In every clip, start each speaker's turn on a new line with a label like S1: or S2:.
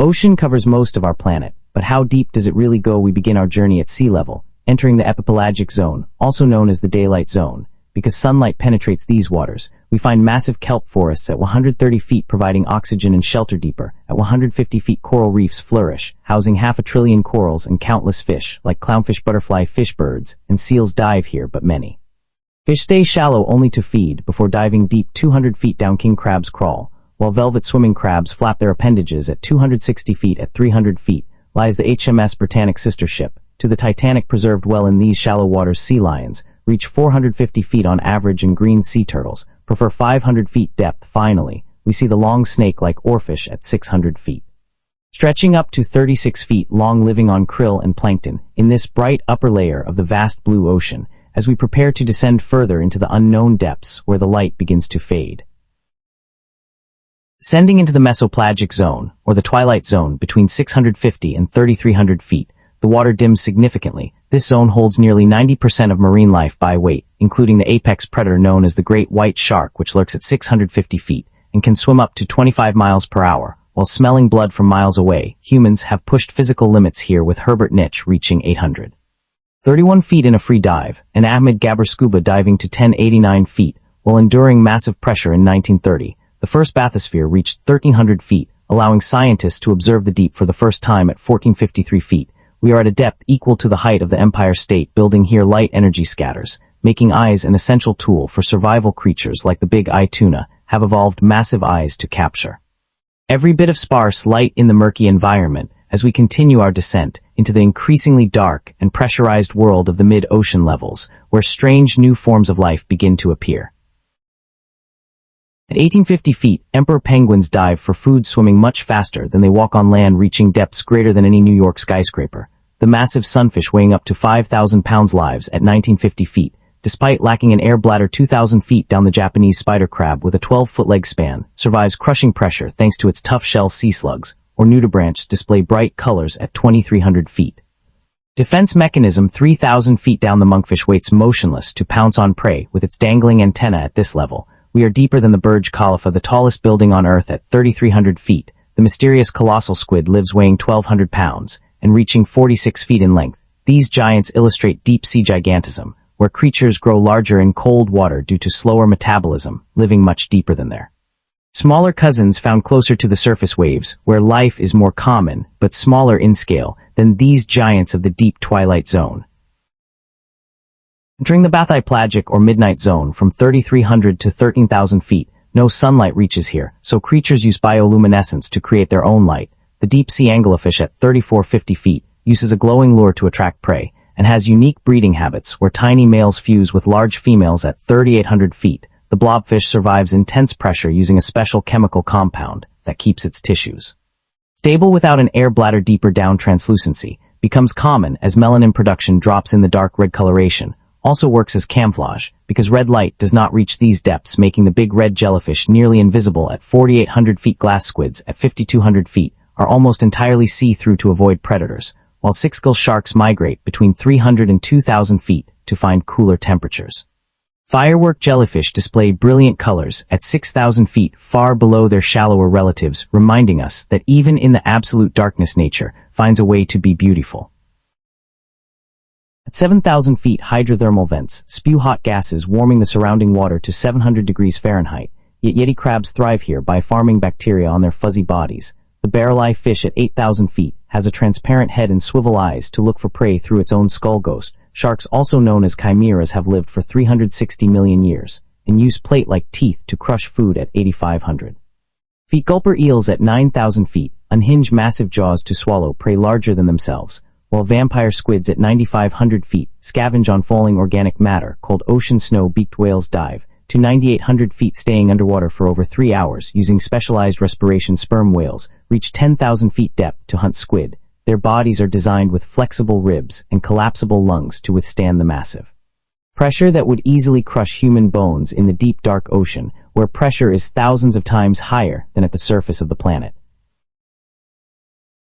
S1: Ocean covers most of our planet, but how deep does it really go? We begin our journey at sea level, entering the Epipelagic Zone, also known as the daylight zone. Because sunlight penetrates these waters, we find massive kelp forests at 130 feet providing oxygen and shelter. Deeper, at 150 feet coral reefs flourish, housing 500 billion corals and countless fish, like clownfish, butterfly fish, birds, and seals dive here, but many fish stay shallow only to feed before diving deep 200 feet down. King crabs crawl, while velvet swimming crabs flap their appendages at 260 feet. At 300 feet lies the HMS Britannic sister ship to the Titanic, preserved well in these shallow waters. Sea lions reach 450 feet on average, and green sea turtles prefer 500 feet depth. Finally, we see the long snake-like oarfish at 600 feet, stretching up to 36 feet long, living on krill and plankton in this bright upper layer of the vast blue ocean. As we prepare to descend further into the unknown depths where the light begins to fade. Descending into the Mesopelagic Zone, or the Twilight Zone, between 650 and 3,300 feet, the water dims significantly. This zone holds nearly 90% of marine life by weight, including the apex predator known as the great white shark, which lurks at 650 feet and can swim up to 25 miles per hour. While smelling blood from miles away, humans have pushed physical limits here, with Herbert Nitsch reaching 831 feet in a free dive, and Ahmed Gabr scuba diving to 1089 feet, while enduring massive pressure. In 1930, the first bathysphere reached 1,300 feet, allowing scientists to observe the deep for the first time at 1,453 feet. We are at a depth equal to the height of the Empire State Building. Here, light energy scatters, making eyes an essential tool for survival. Creatures like the big eye tuna have evolved massive eyes to capture every bit of sparse light in the murky environment. As we continue our descent into the increasingly dark and pressurized world of the mid-ocean levels, where strange new forms of life begin to appear. At 1850 feet, emperor penguins dive for food, swimming much faster than they walk on land, reaching depths greater than any New York skyscraper. The massive sunfish, weighing up to 5,000 pounds, lives at 1950 feet, despite lacking an air bladder. 2,000 feet down, the Japanese spider crab, with a 12-foot leg span, survives crushing pressure thanks to its tough shell. Sea slugs, or nudibranchs, display bright colors at 2,300 feet. Defense mechanism. 3,000 feet down, the monkfish waits motionless to pounce on prey with its dangling antenna. At this level, we are deeper than the Burj Khalifa, the tallest building on Earth. At 3,300 feet, the mysterious colossal squid lives, weighing 1,200 pounds and reaching 46 feet in length. These giants illustrate deep-sea gigantism, where creatures grow larger in cold water due to slower metabolism, living much deeper than their smaller cousins found closer to the surface. Waves, where life is more common but smaller in scale than these giants of the deep Twilight Zone. Entering the Bathypelagic or Midnight Zone from 3,300 to 13,000 feet, no sunlight reaches here, so creatures use bioluminescence to create their own light. The deep-sea anglerfish at 3,450 feet uses a glowing lure to attract prey, and has unique breeding habits where tiny males fuse with large females. At 3,800 feet, the blobfish survives intense pressure using a special chemical compound that keeps its tissues stable without an air bladder. Deeper down, translucency becomes common as melanin production drops in. The dark red coloration also works as camouflage, because red light does not reach these depths, making the big red jellyfish nearly invisible. At 4,800 feet, glass squids at 5,200 feet are almost entirely see-through to avoid predators, while six-gill sharks migrate between 300 and 2,000 feet to find cooler temperatures. Firework jellyfish display brilliant colors at 6,000 feet, far below their shallower relatives, reminding us that even in the absolute darkness, nature finds a way to be beautiful. At 7,000 feet, hydrothermal vents spew hot gases, warming the surrounding water to 700 degrees Fahrenheit. Yet Yeti crabs thrive here by farming bacteria on their fuzzy bodies. The barrel-eye fish at 8,000 feet has a transparent head and swivel eyes to look for prey through its own skull. Ghost sharks, also known as chimeras, have lived for 360 million years and use plate-like teeth to crush food. At 8,500 feet, gulper eels at 9,000 feet unhinge massive jaws to swallow prey larger than themselves, while vampire squids at 9,500 feet scavenge on falling organic matter called ocean snow. Beaked whales dive to 9,800 feet, staying underwater for over 3 hours using specialized respiration. Sperm whales reach 10,000 feet depth to hunt squid. Their bodies are designed with flexible ribs and collapsible lungs to withstand the massive pressure that would easily crush human bones in the deep dark ocean, where pressure is thousands of times higher than at the surface of the planet.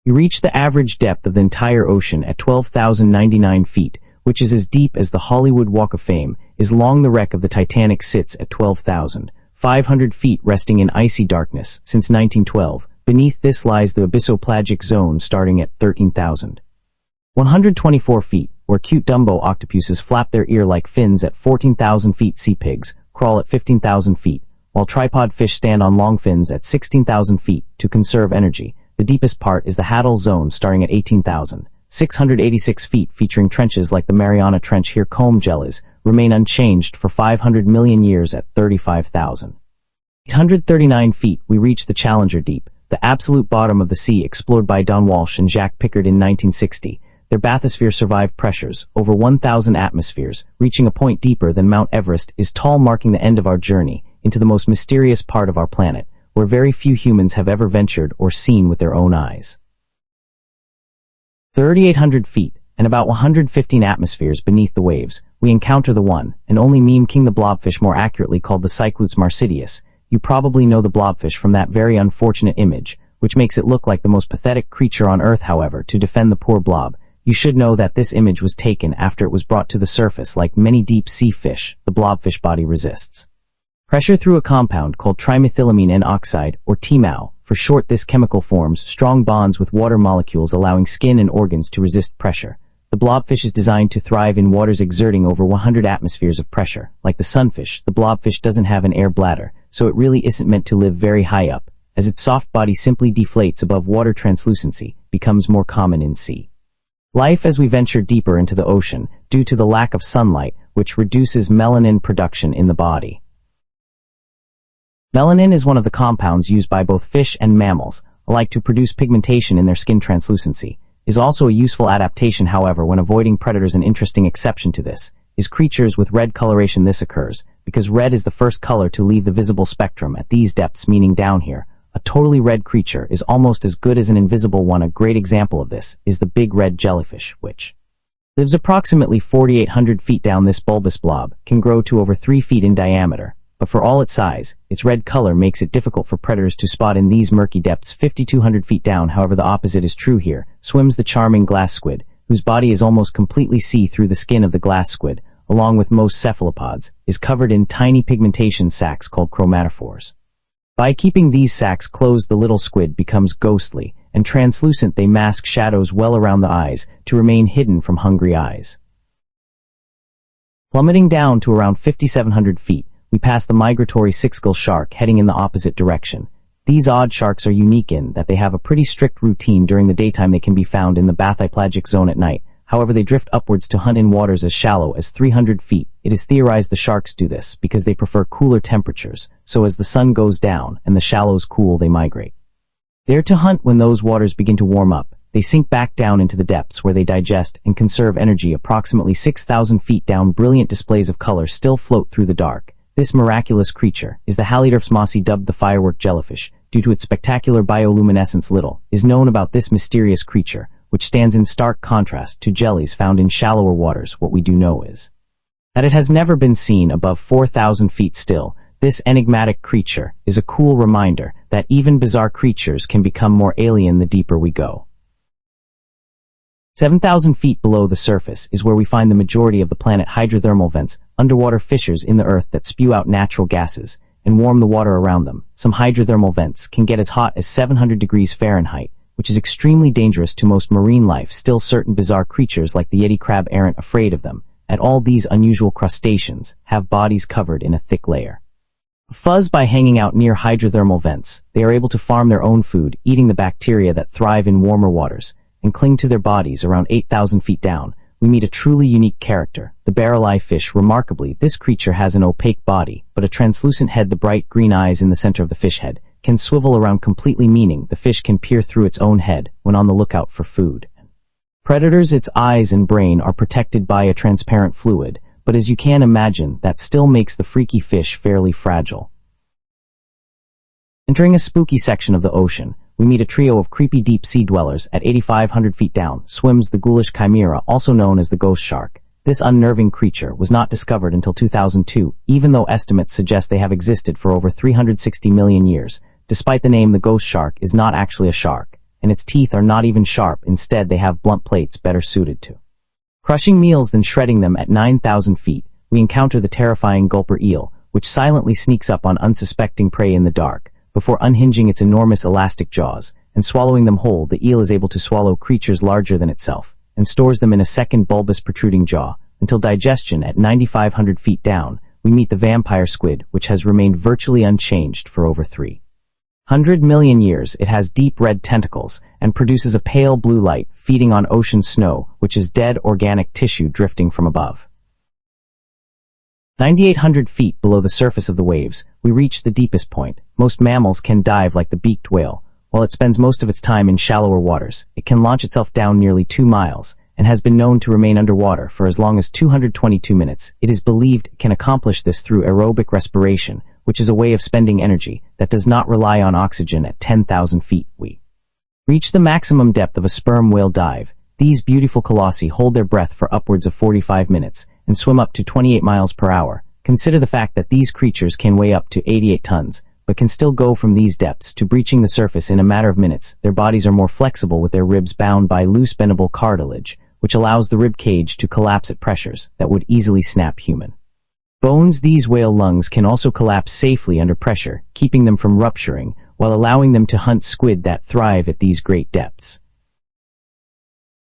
S1: You reach the average depth of the entire ocean at 12,099 feet, which is as deep as the Hollywood Walk of Fame is long. The wreck of the Titanic sits at 12,500 feet, resting in icy darkness since 1912, Beneath this lies the Abyssopelagic Zone starting at 13,124 feet, where cute Dumbo octopuses flap their ear-like fins at 14,000 feet. Sea pigs crawl at 15,000 feet, while tripod fish stand on long fins at 16,000 feet to conserve energy. The deepest part is the Hadal Zone starting at 18,686 feet, featuring trenches like the Mariana Trench. Here comb jellies remain unchanged for 500 million years at 35,839 feet. We reach the Challenger Deep, the absolute bottom of the sea, explored by Don Walsh and Jacques Piccard in 1960. Their bathysphere survived pressures, over 1,000 atmospheres, reaching a point deeper than Mount Everest, is tall, marking the end of our journey into the most mysterious part of our planet, where very few humans have ever ventured or seen with their own eyes. 3,800 feet, and about 115 atmospheres beneath the waves, we encounter the one and only meme king, the blobfish, more accurately called the Cyclutes marsidius. You probably know the blobfish from that very unfortunate image, which makes it look like the most pathetic creature on Earth. However, to defend the poor blob, you should know that this image was taken after it was brought to the surface. Like many deep-sea fish, the blobfish body resists pressure through a compound called trimethylamine N oxide, or TMAO. For short, this chemical forms strong bonds with water molecules, allowing skin and organs to resist pressure. The blobfish is designed to thrive in waters exerting over 100 atmospheres of pressure. Like the sunfish, the blobfish doesn't have an air bladder, so it really isn't meant to live very high up, as its soft body simply deflates above water. Translucency becomes more common in sea life as we venture deeper into the ocean, due to the lack of sunlight, which reduces melanin production in the body. Melanin is one of the compounds used by both fish and mammals alike to produce pigmentation in their skin. Translucency is also a useful adaptation, however, when avoiding predators. An interesting exception to this is creatures with red coloration. This occurs because red is the first color to leave the visible spectrum at these depths, meaning down here, a totally red creature is almost as good as an invisible one. A great example of this is the big red jellyfish, which lives approximately 4,800 feet down. This bulbous blob can grow to over 3 feet in diameter, but for all its size, its red color makes it difficult for predators to spot in these murky depths 5,200 feet down. However, the opposite is true. Here swims the charming glass squid, whose body is almost completely see-through. The skin of the glass squid, along with most cephalopods, is covered in tiny pigmentation sacs called chromatophores. By keeping these sacs closed, the little squid becomes ghostly and translucent. They mask shadows well around the eyes to remain hidden from hungry eyes. Plummeting down to around 5,700 feet, we pass the migratory six-gill shark, heading in the opposite direction. These odd sharks are unique in that they have a pretty strict routine. During the daytime they can be found in the Epipelagic Zone. At night, however, they drift upwards to hunt in waters as shallow as 300 feet. It is theorized the sharks do this because they prefer cooler temperatures, so as the sun goes down and the shallows cool, they migrate there to hunt. When those waters begin to warm up, they sink back down into the depths, where they digest and conserve energy. Approximately 6,000 feet down, brilliant displays of color still float through the dark. This miraculous creature is the Hydrothermal, dubbed the firework jellyfish, due to its spectacular bioluminescence. Little is known about this mysterious creature, which stands in stark contrast to jellies found in shallower waters. What we do know is that it has never been seen above 4,000 feet. Still, this enigmatic creature is a cool reminder that even bizarre creatures can become more alien the deeper we go. 7,000 feet below the surface is where we find the majority of the planet. Hydrothermal vents, underwater fissures in the earth that spew out natural gases and warm the water around them. Some hydrothermal vents can get as hot as 700 degrees Fahrenheit, which is extremely dangerous to most marine life. Still, certain bizarre creatures like the Yeti crab aren't afraid of them. At all, these unusual crustaceans have bodies covered in a thick layer of fuzz. By hanging out near hydrothermal vents, they are able to farm their own food, eating the bacteria that thrive in warmer waters and cling to their bodies. Around 8,000 feet down, we meet a truly unique character, the barrel-eye fish. Remarkably, this creature has an opaque body, but a translucent head. The bright green eyes in the center of the fish head can swivel around completely, meaning the fish can peer through its own head when on the lookout for food. Predators. Its eyes and brain are protected by a transparent fluid, but as you can imagine, that still makes the freaky fish fairly fragile. Entering a spooky section of the ocean, we meet a trio of creepy deep-sea dwellers. At 8,500 feet down swims the ghoulish chimera, also known as the ghost shark. This unnerving creature was not discovered until 2002, even though estimates suggest they have existed for over 360 million years. Despite the name, the ghost shark is not actually a shark, and its teeth are not even sharp. Instead, they have blunt plates better suited to crushing meals than shredding them. At 9,000 feet, we encounter the terrifying gulper eel, which silently sneaks up on unsuspecting prey in the dark. before unhinging its enormous elastic jaws, and swallowing them whole. The eel is able to swallow creatures larger than itself, and stores them in a second bulbous protruding jaw, until digestion. At 9,500 feet down, we meet the vampire squid, which has remained virtually unchanged for over 300 million years. It has deep red tentacles, and produces a pale blue light, feeding on ocean snow, which is dead organic tissue drifting from above. 9,800 feet below the surface of the waves, we reach the deepest point. Most mammals can dive like the beaked whale. While it spends most of its time in shallower waters, it can launch itself down nearly 2 miles, and has been known to remain underwater for as long as 222 minutes. It is believed it can accomplish this through aerobic respiration, which is a way of spending energy that does not rely on oxygen. At 10,000 feet, we reach the maximum depth of a sperm whale dive. These beautiful colossi hold their breath for upwards of 45 minutes, and swim up to 28 miles per hour. Consider the fact that these creatures can weigh up to 88 tons, but can still go from these depths to breaching the surface in a matter of minutes. Their bodies are more flexible, with their ribs bound by loose bendable cartilage, which allows the rib cage to collapse at pressures that would easily snap human bones. These whale lungs can also collapse safely under pressure, keeping them from rupturing, while allowing them to hunt squid that thrive at these great depths.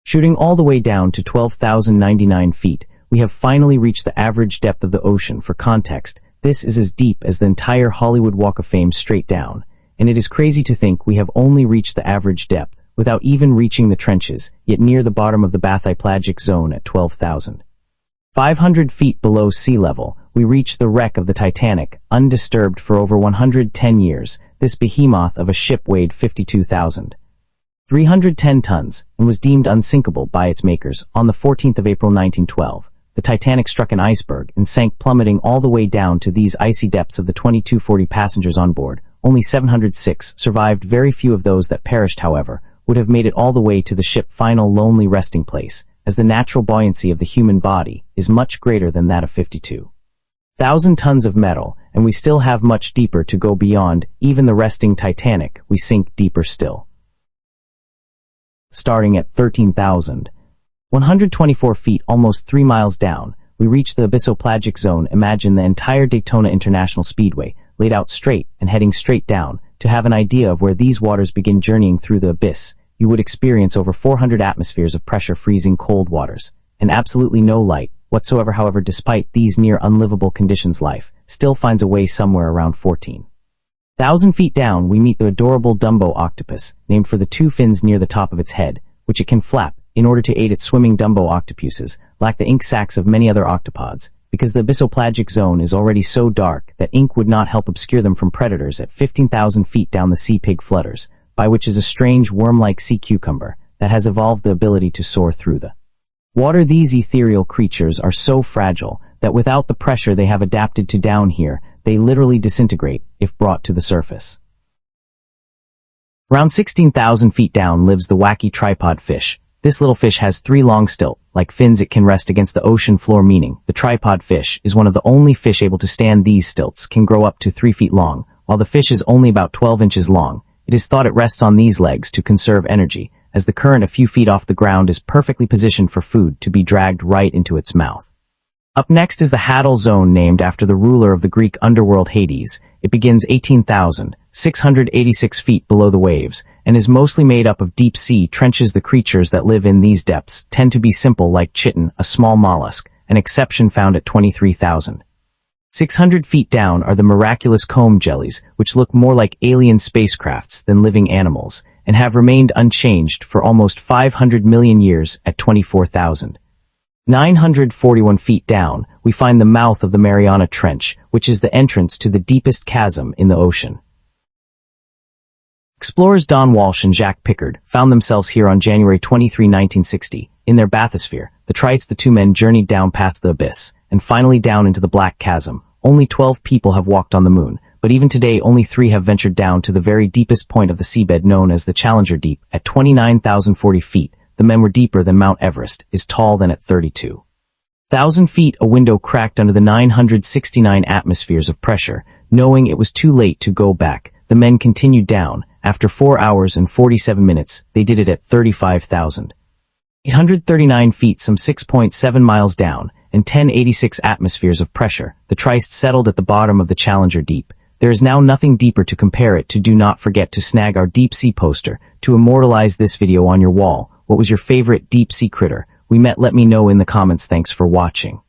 S1: Shooting all the way down to 12,099 feet, we have finally reached the average depth of the ocean. For context, this is as deep as the entire Hollywood Walk of Fame straight down, and it is crazy to think we have only reached the average depth, without even reaching the trenches, yet near the bottom of the Epipelagic Zone at 12,500 feet below sea level, we reach the wreck of the Titanic, undisturbed for over 110 years. This behemoth of a ship weighed 52,310 tons, and was deemed unsinkable by its makers. On the 14th of April 1912, the Titanic struck an iceberg and sank, plummeting all the way down to these icy depths. Of the 2,240 passengers on board, only 706 survived. Very few of those that perished, however, would have made it all the way to the ship's final lonely resting place, as the natural buoyancy of the human body is much greater than that of 52,000 tons of metal, and we still have much deeper to go beyond even the resting Titanic. We sink deeper still. Starting at 13,124 feet, almost 3 miles down, we reach the Abyssopelagic Zone. Imagine the entire Daytona International Speedway laid out straight and heading straight down. To have an idea of where these waters begin journeying through the abyss, you would experience over 400 atmospheres of pressure, freezing cold waters, and absolutely no light whatsoever. However, despite these near unlivable conditions, life still finds a way somewhere. Around 14,000 feet down, we meet the adorable Dumbo octopus, named for the 2 fins near the top of its head, which it can flap in order to aid its swimming. Dumbo octopuses lack the ink sacs of many other octopods, because the Abyssopelagic Zone is already so dark that ink would not help obscure them from predators. At 15,000 feet down, the sea pig flutters, by which is a strange worm-like sea cucumber that has evolved the ability to soar through the water. These ethereal creatures are so fragile that without the pressure they have adapted to down here, they literally disintegrate if brought to the surface. Around 16,000 feet down lives the wacky tripod fish. This little fish has 3 long stilt-like fins. It can rest against the ocean floor, meaning the tripod fish is one of the only fish able to stand. These stilts can grow up to 3 feet long, while the fish is only about 12 inches long. It is thought it rests on these legs to conserve energy, as the current a few feet off the ground is perfectly positioned for food to be dragged right into its mouth. Up next is the Hadal Zone, named after the ruler of the Greek underworld Hades. It begins 18,686 feet below the waves, and is mostly made up of deep-sea trenches. The creatures that live in these depths tend to be simple, like chitin, a small mollusk, an exception found at 23,600 feet down are the miraculous comb jellies, which look more like alien spacecrafts than living animals, and have remained unchanged for almost 500 million years. At 24,941 feet down, we find the mouth of the Mariana Trench, which is the entrance to the deepest chasm in the ocean. Explorers Don Walsh and Jacques Piccard found themselves here on January 23, 1960. In their bathysphere, the Trice, the 2 men journeyed down past the abyss, and finally down into the black chasm. Only 12 people have walked on the moon, but even today only 3 have ventured down to the very deepest point of the seabed, known as the Challenger Deep. At 29,040 feet, the men were deeper than Mount Everest is tall. Than at 32,000 feet, a window cracked under the 969 atmospheres of pressure. Knowing it was too late to go back, the men continued down. After 4 hours and 47 minutes, they did it at 35,839 feet, some 6.7 miles down, and 1086 atmospheres of pressure. The Trice settled at the bottom of the Challenger Deep. There is now nothing deeper to compare it to. Do not forget to snag our deep sea poster to immortalize this video on your wall. What was your favorite deep sea critter we met? Let me know in the comments. Thanks for watching.